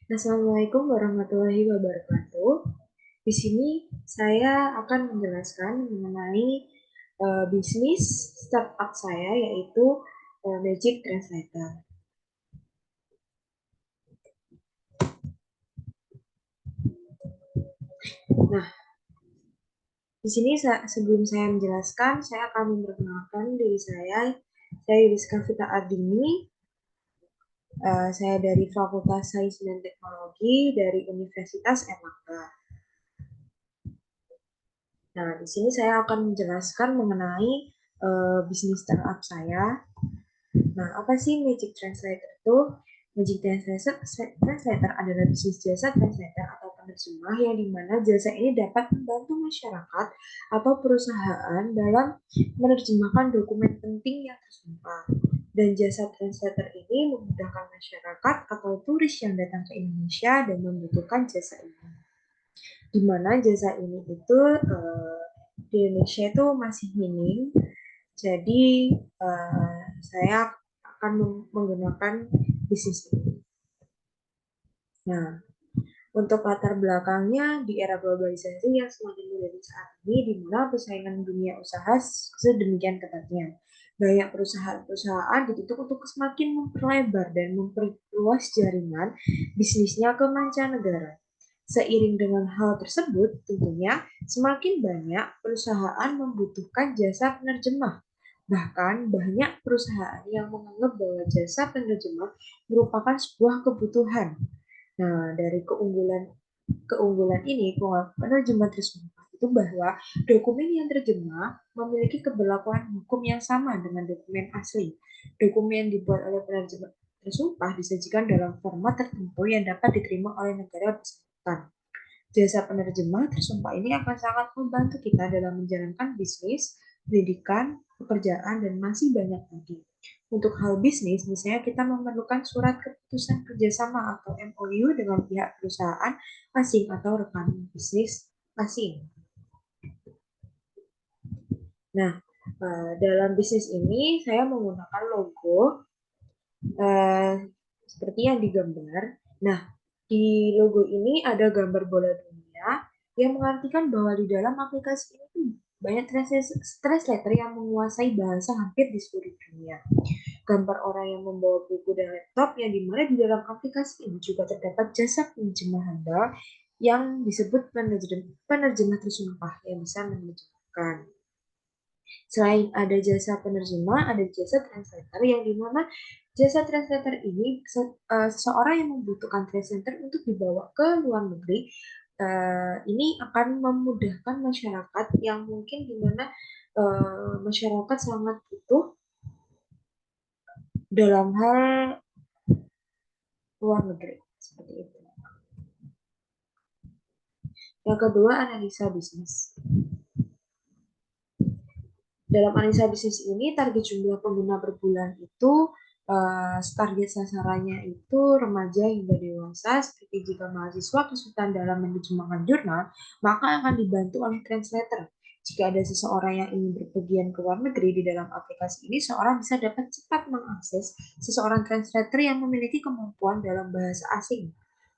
Assalamualaikum warahmatullahi wabarakatuh. Di sini saya akan menjelaskan mengenai bisnis startup saya yaitu Magic Translator. Nah, di sini sebelum saya menjelaskan, saya akan memperkenalkan diri saya. Saya Yuriska Vita Ardini. Saya dari Fakultas Sains dan Teknologi dari Universitas Erlangga. Nah, di sini saya akan menjelaskan mengenai bisnis startup saya. Nah, apa sih Magic Translator itu? Magic Translator adalah bisnis jasa translator atau penerjemah yang dimana jasa ini dapat membantu masyarakat atau perusahaan dalam menerjemahkan dokumen penting yang tersumpah. Dan jasa translator ini memudahkan masyarakat atau turis yang datang ke Indonesia dan membutuhkan jasa ini. Di mana jasa ini itu di Indonesia itu masih minim, jadi saya akan menggunakan bisnis ini. Nah, untuk latar belakangnya di era globalisasi yang semakin modern saat ini, di mana persaingan dunia usaha sedemikian ketatnya. Banyak perusahaan-perusahaan dituntut untuk semakin memperlebar dan memperluas jaringan bisnisnya ke mancanegara. Seiring dengan hal tersebut, tentunya semakin banyak perusahaan membutuhkan jasa penerjemah. Bahkan banyak perusahaan yang menganggap bahwa jasa penerjemah merupakan sebuah kebutuhan. Nah, dari keunggulan ini, penerjemah tersumpah itu bahwa dokumen yang terjemah memiliki keberlakuan hukum yang sama dengan dokumen asli. Dokumen yang dibuat oleh penerjemah tersumpah disajikan dalam format tertentu yang dapat diterima oleh negara bersangkutan. Jasa penerjemah tersumpah ini akan sangat membantu kita dalam menjalankan bisnis, pendidikan, pekerjaan, dan masih banyak lagi. Untuk hal bisnis, misalnya kita memerlukan surat keputusan kerjasama atau MOU dengan pihak perusahaan asing atau rekan bisnis asing. Nah, dalam bisnis ini saya menggunakan logo eh, seperti yang digambar. Nah, di logo ini ada gambar bola dunia yang mengartikan bahwa di dalam aplikasi ini banyak translator yang menguasai bahasa hampir di seluruh dunia. Gambar orang yang membawa buku dan laptop yang dimana di dalam aplikasi ini juga terdapat jasa penerjemah handal yang disebut penerjemah tersumpah yang bisa menerjemahkan. Selain ada jasa penerjemah, ada jasa translator yang dimana jasa translator ini seseorang yang membutuhkan translator untuk dibawa ke luar negeri ini akan memudahkan masyarakat yang mungkin dimana masyarakat sangat butuh dalam hal luar negeri seperti itu. Yang kedua, analisa bisnis. Dalam analisa bisnis ini, target jumlah pengguna per bulan itu target sasarannya itu remaja hingga dewasa. Seperti jika mahasiswa kesulitan dalam menerjemahkan jurnal, maka akan dibantu oleh translator. Jika ada seseorang yang ingin berpergian ke luar negeri di dalam aplikasi ini, seorang bisa dapat cepat mengakses seseorang translator yang memiliki kemampuan dalam bahasa asing.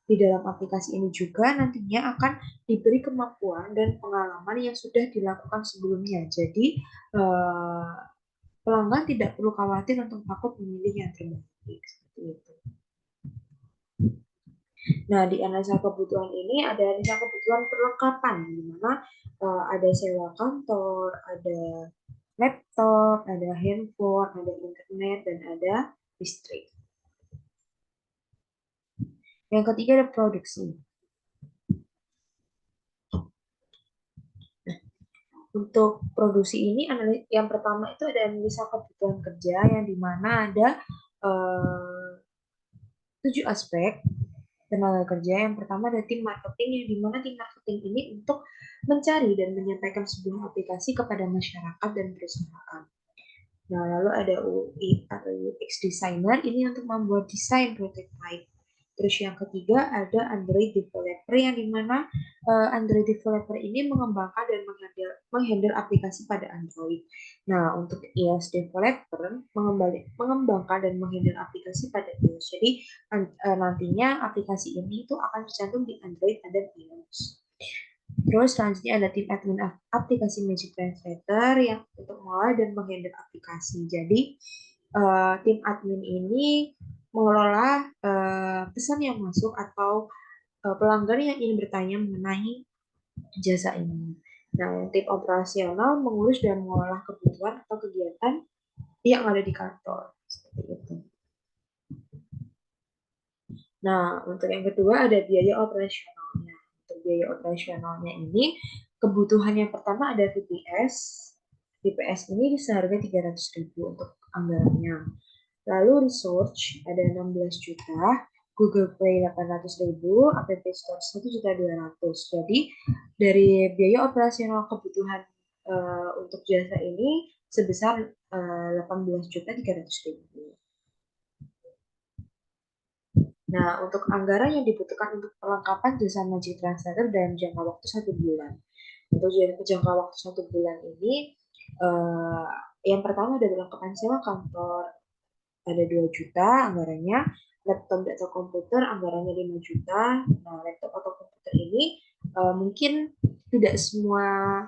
Di dalam aplikasi ini juga nantinya akan diberi kemampuan dan pengalaman yang sudah dilakukan sebelumnya. Jadi, eh, pelanggan tidak perlu khawatir untuk takut memilih yang terbaik. Seperti itu. Nah, di analisa kebutuhan ini ada analisa kebutuhan perlengkapan, di mana ada sewa kantor, ada laptop, ada handphone, ada internet, dan ada listrik. Yang ketiga ada produksi. Untuk produksi ini, yang pertama itu ada analisa kebutuhan kerja yang dimana ada 7 aspek tenaga kerja. Yang pertama ada tim marketing yang dimana tim marketing ini untuk mencari dan menyampaikan sebuah aplikasi kepada masyarakat dan perusahaan. Nah, lalu ada UI atau UX designer ini untuk membuat desain prototype. Terus yang ketiga ada Android developer yang dimana Android developer ini mengembangkan dan menghandle aplikasi pada Android. Nah, untuk iOS developer mengembangkan dan menghandle aplikasi pada iOS. Jadi nantinya aplikasi ini itu akan tercantum di Android dan iOS. Terus selanjutnya ada tim admin aplikasi Magic Translator yang untuk mengolah dan menghandle aplikasi. Jadi tim admin ini mengelola pesan yang masuk atau pelanggan yang ingin bertanya mengenai jasa ini. Nah, tim operasional mengurus dan mengolah kebutuhan atau kegiatan yang ada di kantor. Seperti itu. Nah, untuk yang kedua ada biaya operasionalnya. Untuk biaya operasionalnya ini, kebutuhan yang pertama ada VPS. VPS ini seharga 300.000 untuk anggarannya. Lalu research ada 16 juta, Google Play 800.000, App Store 1.200.000. Jadi dari biaya operasional kebutuhan untuk jasa ini sebesar 18.300.000. Nah, untuk anggaran yang dibutuhkan untuk perlengkapan jasa Magic Translator dalam jangka waktu 1 bulan. Untuk jangka waktu 1 bulan ini, yang pertama ada perlengkapan sewa kantor, ada 2 juta anggarannya, laptop atau komputer anggarannya 5 juta. Nah, laptop atau komputer ini mungkin tidak semua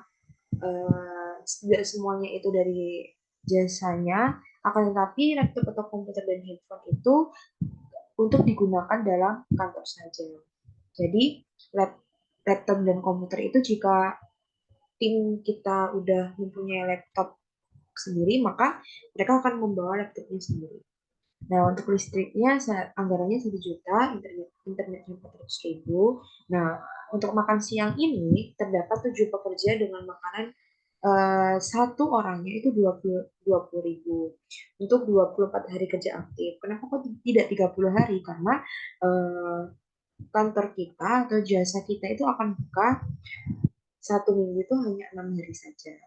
tidak semuanya itu dari jasanya, akan tetapi laptop atau komputer dan handphone itu untuk digunakan dalam kantor saja. Jadi laptop dan komputer itu jika tim kita udah mempunyai laptop sendiri, maka mereka akan membawa laptopnya sendiri. Nah, untuk listriknya anggarannya 1 juta, internetnya 400.000. Nah, untuk makan siang ini terdapat 7 pekerja dengan makanan satu orangnya itu 20.000 untuk 24 hari kerja aktif. Kenapa kok tidak 30 hari? Karena eh, kantor kita atau jasa kita itu akan buka 1 minggu itu hanya 6 hari saja.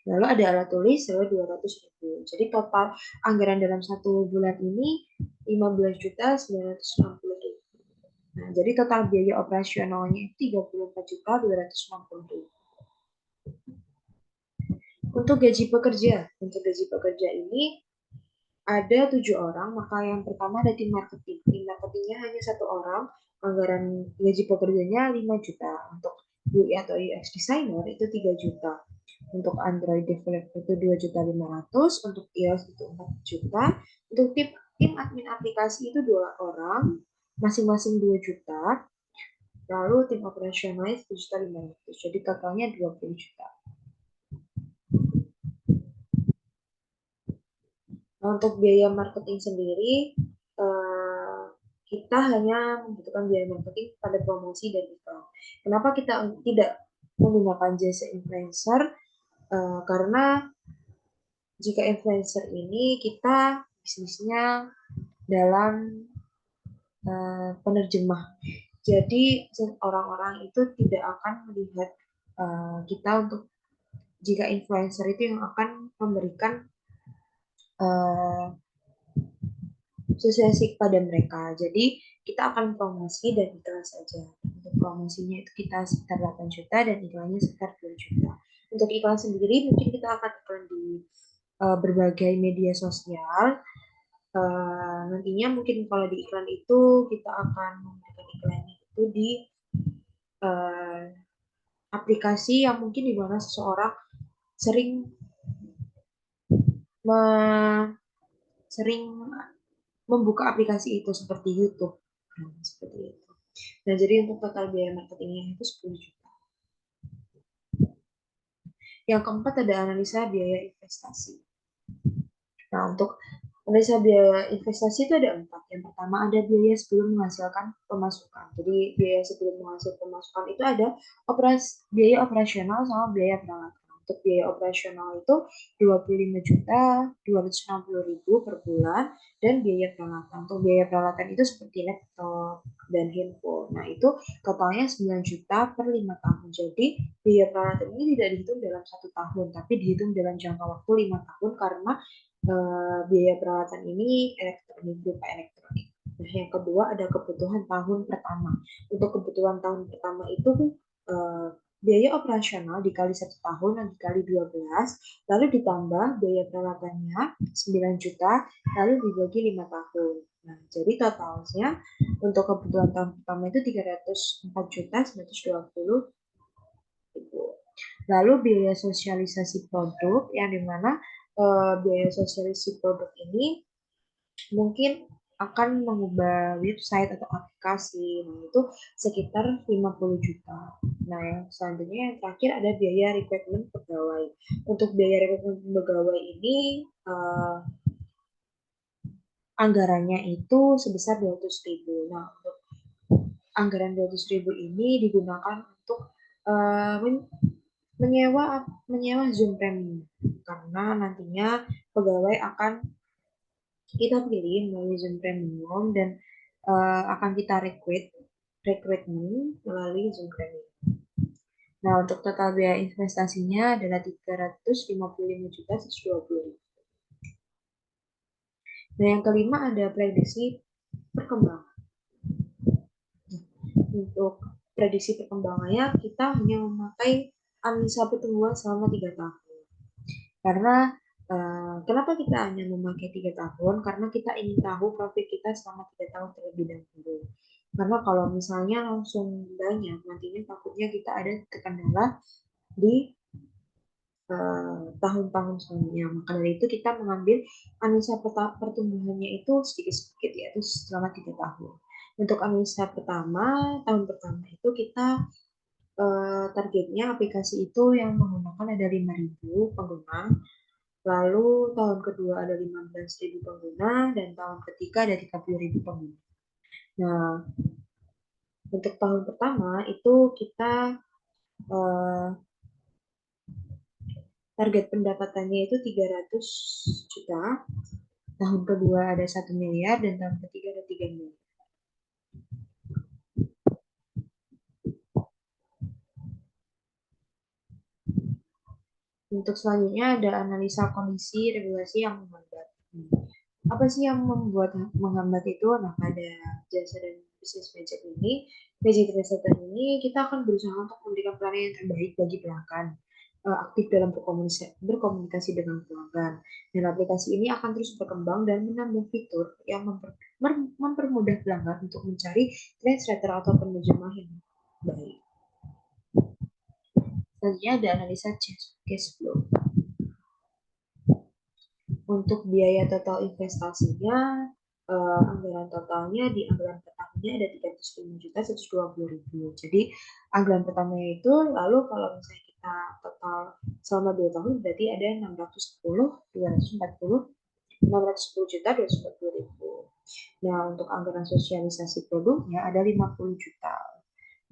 Lalu ada alat tulis sewa 200.000. Jadi total anggaran dalam 1 bulan ini 15.960.000. Nah, jadi total biaya operasionalnya itu 34.260.000. Untuk gaji pekerja ini ada 7 orang, maka yang pertama ada tim marketing. Tim marketingnya hanya 1 orang, anggaran gaji pekerjanya 5 juta. Untuk UI atau UX designer itu 3 juta. Untuk Android developer itu 2.500.000, untuk iOS itu 4 juta. Untuk tim admin aplikasi itu 2 orang, masing-masing 2 juta. Lalu tim operasionalnya 1.500.000. Jadi totalnya 20 juta. Nah, untuk biaya marketing sendiri, kita hanya membutuhkan biaya marketing pada promosi dan iklan. Kenapa kita tidak menggunakan jasa influencer? Karena jika influencer ini kita bisnisnya dalam penerjemah. Jadi orang-orang itu tidak akan melihat kita untuk jika influencer itu yang akan memberikan sosialisasi kepada mereka. Jadi kita akan promosi dan iklan saja. Untuk promosinya itu kita sekitar 8 juta dan iklannya sekitar 2 juta. Untuk iklan sendiri mungkin kita akan iklan di berbagai media sosial. Nantinya mungkin kalau di iklan itu kita akan memberikan iklannya itu di aplikasi yang mungkin di mana seseorang sering sering membuka aplikasi itu seperti YouTube. Seperti itu. Nah, jadi untuk total biaya marketingnya itu 10 juta. Yang keempat ada analisa biaya investasi. Nah, untuk analisa biaya investasi itu ada 4. Yang pertama ada biaya sebelum menghasilkan pemasukan. Jadi biaya sebelum menghasilkan pemasukan itu ada biaya operasional sama biaya peralatan. Untuk biaya operasional itu 25.260.000 per bulan dan biaya peralatan. Untuk biaya peralatan itu seperti laptop dan handphone. Nah, itu totalnya 9 juta per 5 tahun. Jadi biaya peralatan ini tidak dihitung dalam 1 tahun, tapi dihitung dalam jangka waktu 5 tahun karena biaya peralatan ini berupa elektronik. Nah, yang kedua ada kebutuhan tahun pertama. Untuk kebutuhan tahun pertama itu eh, biaya operasional dikali 1 tahun dan dikali 12, lalu ditambah biaya peralatannya 9 juta, lalu dibagi 5 tahun. Nah, jadi totalnya untuk kebutuhan tahun pertama itu 304 juta 920 ribu. Lalu biaya sosialisasi produk yang dimana biaya sosialisasi produk ini mungkin akan mengubah website atau aplikasi. Nah, itu sekitar 50 juta. Nah, yang selanjutnya yang terakhir ada biaya rekrutmen pegawai. Untuk biaya rekrutmen pegawai ini anggarannya itu sebesar 200.000. Nah, untuk anggaran 200.000 ini digunakan untuk uh, menyewa menyewa Zoom Premium karena nantinya pegawai akan kita pilih melalui Zoom Premium dan akan kita rekrutmen melalui Zoom Premium. Nah, untuk total biaya investasinya adalah 355.120. Nah, yang kelima ada prediksi perkembangan. Untuk prediksi perkembangannya, kita hanya memakai analisa pertumbuhan selama 3 tahun. Karena kenapa kita hanya memakai 3 tahun? Karena kita ingin tahu profit kita selama 3 tahun terlebih dahulu. Karena kalau misalnya langsung banyak, nantinya takutnya kita ada terkendala di tahun-tahun selanjutnya. Maka dari itu kita mengambil analisa pertumbuhannya itu sedikit-sedikit, yaitu selama 3 tahun. Untuk analisa pertama, tahun pertama itu kita targetnya aplikasi itu yang menggunakan ada 5.000 pengguna. Lalu tahun kedua ada 15.000 pengguna dan tahun ketiga ada 30.000 pengguna. Nah, untuk tahun pertama itu kita eh, target pendapatannya itu 300 juta, tahun kedua ada 1 miliar dan tahun ketiga ada 3 miliar. Untuk selanjutnya ada analisa kondisi regulasi yang menghambat. Apa sih yang membuat menghambat itu? Nah, pada jasa dan bisnis Magic Resetter ini kita akan berusaha untuk memberikan pelayanan yang terbaik bagi pelanggan, aktif dalam berkomunikasi dengan pelanggan. Dan aplikasi ini akan terus berkembang dan menambah fitur yang mempermudah pelanggan untuk mencari translator atau penerjemah yang baik. Selanjutnya ada analisa cash flow. Untuk biaya total investasinya, anggaran totalnya di anggaran pertamanya ada 305.120.000. Jadi anggaran pertamanya itu, lalu kalau misalnya kita total selama 2 tahun berarti ada 610 juta 240 Nah, untuk anggaran sosialisasi produknya ada 50 juta.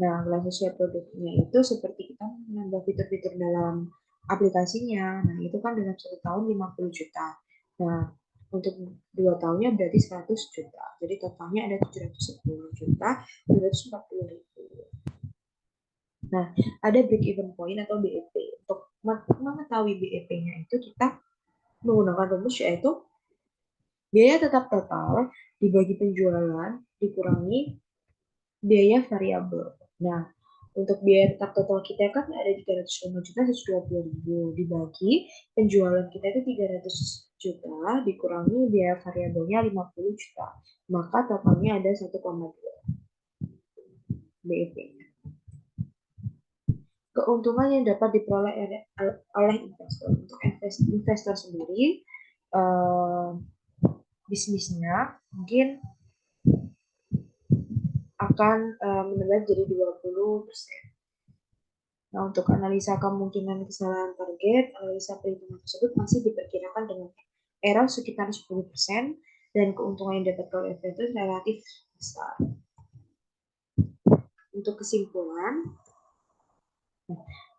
Nah, anggaran sosial produknya itu seperti kita menambah fitur-fitur dalam aplikasinya. Nah, itu kan dalam 1 tahun 50 juta. Nah, untuk 2 tahunnya berarti 100 juta. Jadi totalnya ada 710 juta 240.000. Nah, ada break even point atau BEP. Untuk mengetahui BEP-nya itu kita menggunakan rumus yaitu biaya tetap total dibagi penjualan dikurangi biaya variabel. Nah, untuk biaya tetap total kita kan ada 305.120.000 dibagi penjualan kita itu 300 juta dikurangi biaya variabelnya 50 juta. Maka totalnya ada 1,2 BEP. Keuntungan yang dapat diperoleh oleh investor. Untuk investor sendiri, bisnisnya mungkin akan meningkat jadi 20%. Nah, untuk analisa kemungkinan kesalahan target, analisa perhitungan tersebut masih diperkirakan dengan error sekitar 10% dan keuntungan yang dapat oleh investor relatif besar. Untuk kesimpulan,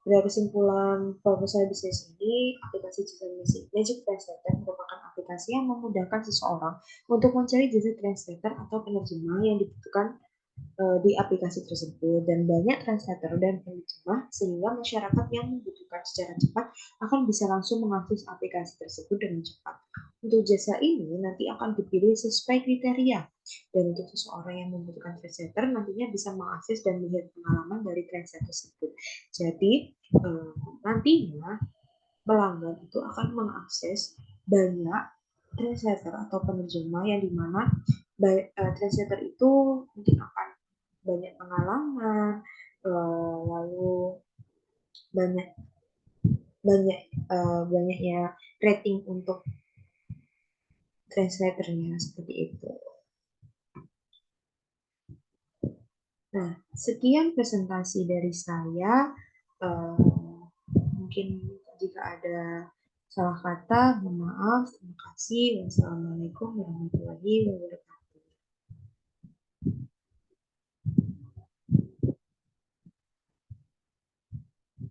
dari kesimpulan proposal bisnis ini, aplikasi jasa Magic Translator merupakan aplikasi yang memudahkan seseorang untuk mencari jasa translator atau penerjemah yang dibutuhkan di aplikasi tersebut dan banyak translator dan penerjemah sehingga masyarakat yang membutuhkan secara cepat akan bisa langsung mengakses aplikasi tersebut dengan cepat. Untuk jasa ini nanti akan dipilih sesuai kriteria dan untuk seseorang yang membutuhkan translator nantinya bisa mengakses dan melihat pengalaman dari translator tersebut. Jadi nantinya pelanggan itu akan mengakses banyak translator atau penerjemah yang dimana translator itu mungkin akan banyak pengalaman, lalu banyak banyak banyaknya rating untuk translatornya seperti itu. Nah, sekian presentasi dari saya. Uh, Mungkin jika ada salah kata, mohon maaf. Terima kasih. Wassalamualaikum warahmatullahi wabarakatuh.